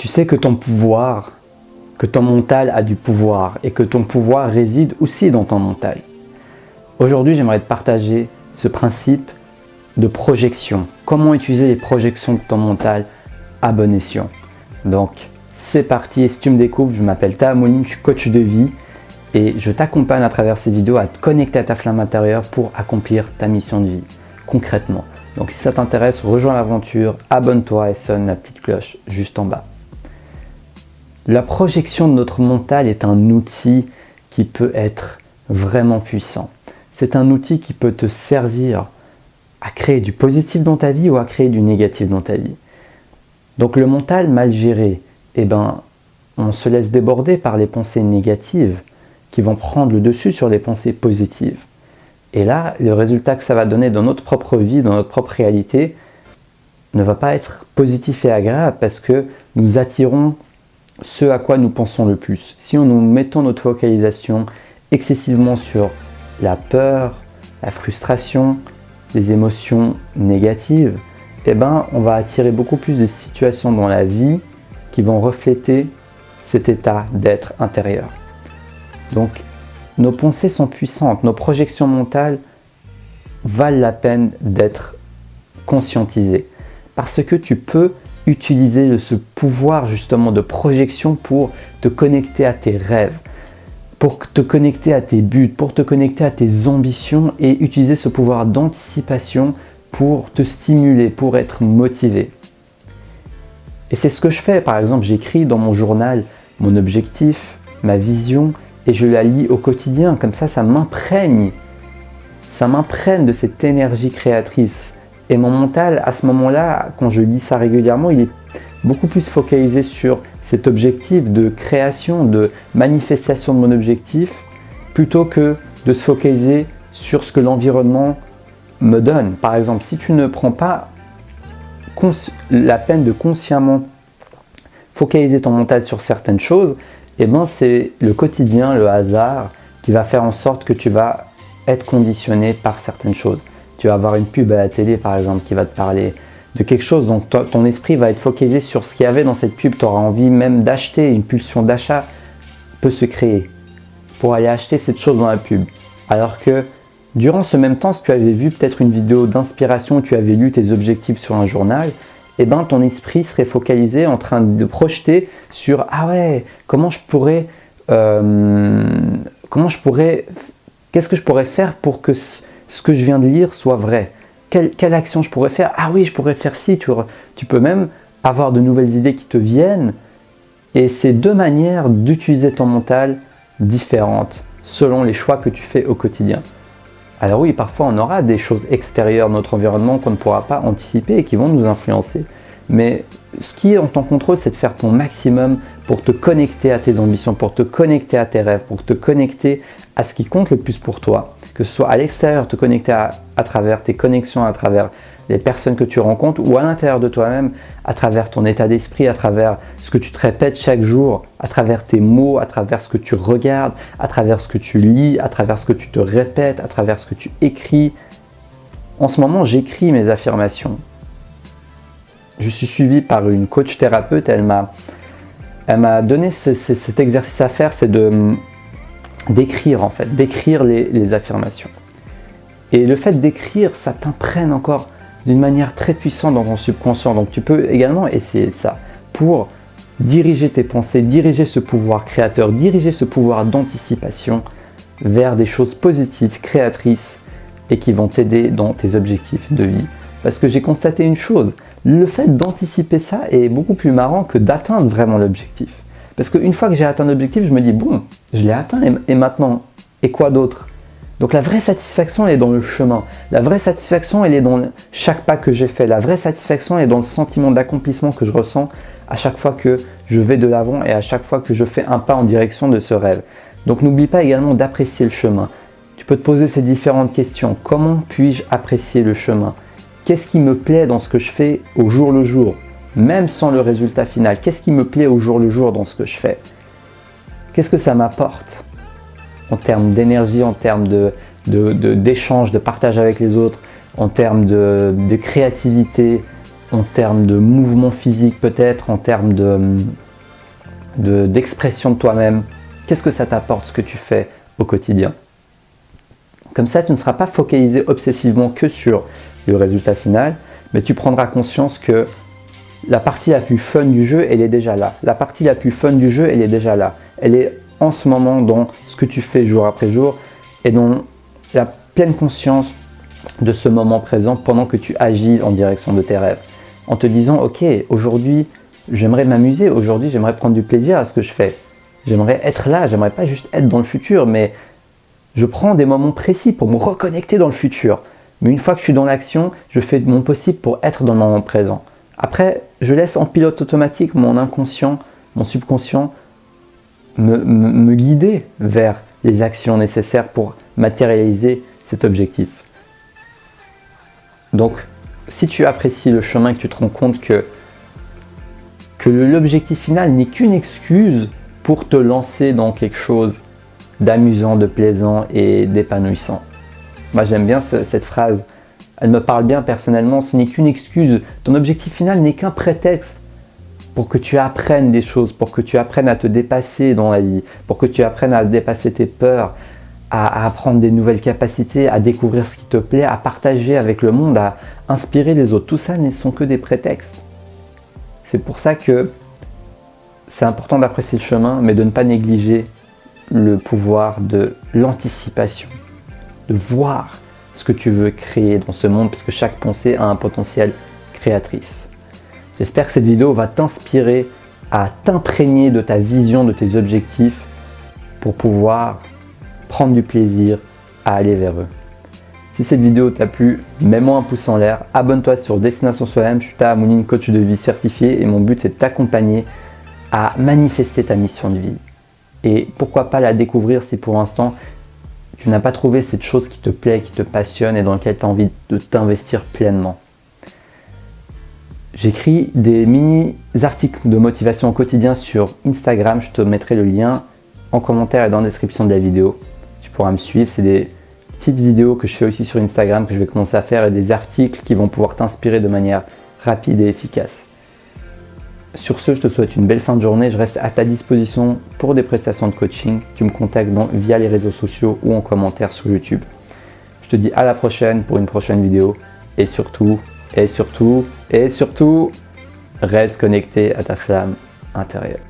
Tu sais que ton mental a du pouvoir et que ton pouvoir réside aussi dans ton mental. Aujourd'hui, j'aimerais te partager ce principe de projection. Comment utiliser les projections de ton mental à bon escient. Donc, c'est parti. Et si tu me découvres, je m'appelle Taha Mouline, je suis coach de vie et je t'accompagne à travers ces vidéos à te connecter à ta flamme intérieure pour accomplir ta mission de vie, concrètement. Donc, si ça t'intéresse, rejoins l'aventure, abonne-toi et sonne la petite cloche juste en bas. La projection de notre mental est un outil qui peut être vraiment puissant. C'est un outil qui peut te servir à créer du positif dans ta vie ou à créer du négatif dans ta vie. Donc le mental mal géré, on se laisse déborder par les pensées négatives qui vont prendre le dessus sur les pensées positives. Et là, le résultat que ça va donner dans notre propre vie, dans notre propre réalité, ne va pas être positif et agréable parce que nous attirons ce à quoi nous pensons le plus. Si nous mettons notre focalisation excessivement sur la peur, la frustration, les émotions négatives, on va attirer beaucoup plus de situations dans la vie qui vont refléter cet état d'être intérieur. Donc, nos pensées sont puissantes, nos projections mentales valent la peine d'être conscientisées parce que tu peux utiliser ce pouvoir justement de projection pour te connecter à tes rêves, pour te connecter à tes buts, pour te connecter à tes ambitions et utiliser ce pouvoir d'anticipation pour te stimuler, pour être motivé. Et c'est ce que je fais. Par exemple, j'écris dans mon journal mon objectif, ma vision et je la lis au quotidien. Comme ça m'imprègne. Ça m'imprègne de cette énergie créatrice. Et mon mental, à ce moment-là, quand je lis ça régulièrement, il est beaucoup plus focalisé sur cet objectif de création, de manifestation de mon objectif, plutôt que de se focaliser sur ce que l'environnement me donne. Par exemple, si tu ne prends pas la peine de consciemment focaliser ton mental sur certaines choses, c'est le quotidien, le hasard, qui va faire en sorte que tu vas être conditionné par certaines choses. Tu vas avoir une pub à la télé par exemple qui va te parler de quelque chose, donc ton esprit va être focalisé sur ce qu'il y avait dans cette pub, tu auras envie même d'acheter, une pulsion d'achat peut se créer pour aller acheter cette chose dans la pub. Alors que durant ce même temps, si tu avais vu peut-être une vidéo d'inspiration, tu avais lu tes objectifs sur un journal, ton esprit serait focalisé en train de projeter sur « Ah ouais, qu'est-ce que je pourrais faire pour que ce que je viens de lire soit vrai. Quelle action je pourrais faire? Ah oui, je pourrais faire ci. Tu peux même avoir de nouvelles idées qui te viennent. Et c'est deux manières d'utiliser ton mental différentes selon les choix que tu fais au quotidien. Alors oui, parfois on aura des choses extérieures à notre environnement qu'on ne pourra pas anticiper et qui vont nous influencer. Mais ce qui est en ton contrôle, c'est de faire ton maximum pour te connecter à tes ambitions, pour te connecter à tes rêves, pour te connecter à ce qui compte le plus pour toi. Que ce soit à l'extérieur, te connecter à travers tes connexions, à travers les personnes que tu rencontres ou à l'intérieur de toi-même, à travers ton état d'esprit, à travers ce que tu te répètes chaque jour, à travers tes mots, à travers ce que tu regardes, à travers ce que tu lis, à travers ce que tu te répètes, à travers ce que tu écris. En ce moment, j'écris mes affirmations. Je suis suivi par une coach thérapeute, elle m'a donné cet exercice à faire, c'est d'écrire les affirmations. Et le fait d'écrire, ça t'imprègne encore d'une manière très puissante dans ton subconscient. Donc tu peux également essayer ça pour diriger tes pensées, diriger ce pouvoir créateur, diriger ce pouvoir d'anticipation vers des choses positives, créatrices et qui vont t'aider dans tes objectifs de vie. Parce que j'ai constaté une chose, le fait d'anticiper ça est beaucoup plus marrant que d'atteindre vraiment l'objectif. Parce qu'une fois que j'ai atteint l'objectif, je me dis bon, je l'ai atteint et maintenant, et quoi d'autre? Donc la vraie satisfaction, elle est dans le chemin. La vraie satisfaction, elle est dans chaque pas que j'ai fait. La vraie satisfaction, elle est dans le sentiment d'accomplissement que je ressens à chaque fois que je vais de l'avant et à chaque fois que je fais un pas en direction de ce rêve. Donc n'oublie pas également d'apprécier le chemin. Tu peux te poser ces différentes questions. Comment puis-je apprécier le chemin? Qu'est-ce qui me plaît dans ce que je fais au jour le jour? Même sans le résultat final, qu'est-ce qui me plaît au jour le jour dans ce que je fais? Qu'est-ce que ça m'apporte en termes d'énergie, en termes d'échange, de partage avec les autres, en termes de créativité, en termes de mouvement physique peut-être, en termes d'expression de toi-même. Qu'est-ce que ça t'apporte ce que tu fais au quotidien? Comme ça, tu ne seras pas focalisé obsessivement que sur le résultat final, mais tu prendras conscience que la partie la plus fun du jeu, elle est déjà là. La partie la plus fun du jeu, elle est déjà là. Elle est en ce moment dans ce que tu fais jour après jour et dans la pleine conscience de ce moment présent pendant que tu agis en direction de tes rêves. En te disant, ok, aujourd'hui, j'aimerais m'amuser, aujourd'hui, j'aimerais prendre du plaisir à ce que je fais. J'aimerais être là, j'aimerais pas juste être dans le futur, mais je prends des moments précis pour me reconnecter dans le futur. Mais une fois que je suis dans l'action, je fais mon possible pour être dans le moment présent. Après, je laisse en pilote automatique mon inconscient, mon subconscient me guider vers les actions nécessaires pour matérialiser cet objectif. Donc, si tu apprécies le chemin, que tu te rends compte que l'objectif final n'est qu'une excuse pour te lancer dans quelque chose d'amusant, de plaisant et d'épanouissant. Moi, j'aime bien cette phrase. Elle me parle bien personnellement. Ce n'est qu'une excuse. Ton objectif final n'est qu'un prétexte pour que tu apprennes des choses, pour que tu apprennes à te dépasser dans la vie, pour que tu apprennes à dépasser tes peurs, à apprendre des nouvelles capacités, à découvrir ce qui te plaît, à partager avec le monde, à inspirer les autres. Tout ça ne sont que des prétextes. C'est pour ça que c'est important d'apprécier le chemin, mais de ne pas négliger le pouvoir de l'anticipation, de voir ce que tu veux créer dans ce monde, parce que chaque pensée a un potentiel créatrice. J'espère que cette vidéo va t'inspirer à t'imprégner de ta vision, de tes objectifs, pour pouvoir prendre du plaisir à aller vers eux. Si cette vidéo t'a plu, mets-moi un pouce en l'air, abonne-toi sur Destination Soi-même, je suis Taha Mouline, coach de vie certifié et mon but c'est de t'accompagner à manifester ta mission de vie. Et pourquoi pas la découvrir si pour l'instant tu n'as pas trouvé cette chose qui te plaît, qui te passionne et dans laquelle tu as envie de t'investir pleinement. J'écris des mini-articles de motivation au quotidien sur Instagram, je te mettrai le lien en commentaire et dans la description de la vidéo. Tu pourras me suivre, c'est des petites vidéos que je fais aussi sur Instagram que je vais commencer à faire et des articles qui vont pouvoir t'inspirer de manière rapide et efficace. Sur ce, je te souhaite une belle fin de journée. Je reste à ta disposition pour des prestations de coaching. Tu me contactes via les réseaux sociaux ou en commentaire sur YouTube. Je te dis à la prochaine pour une prochaine vidéo. Et surtout, reste connecté à ta flamme intérieure.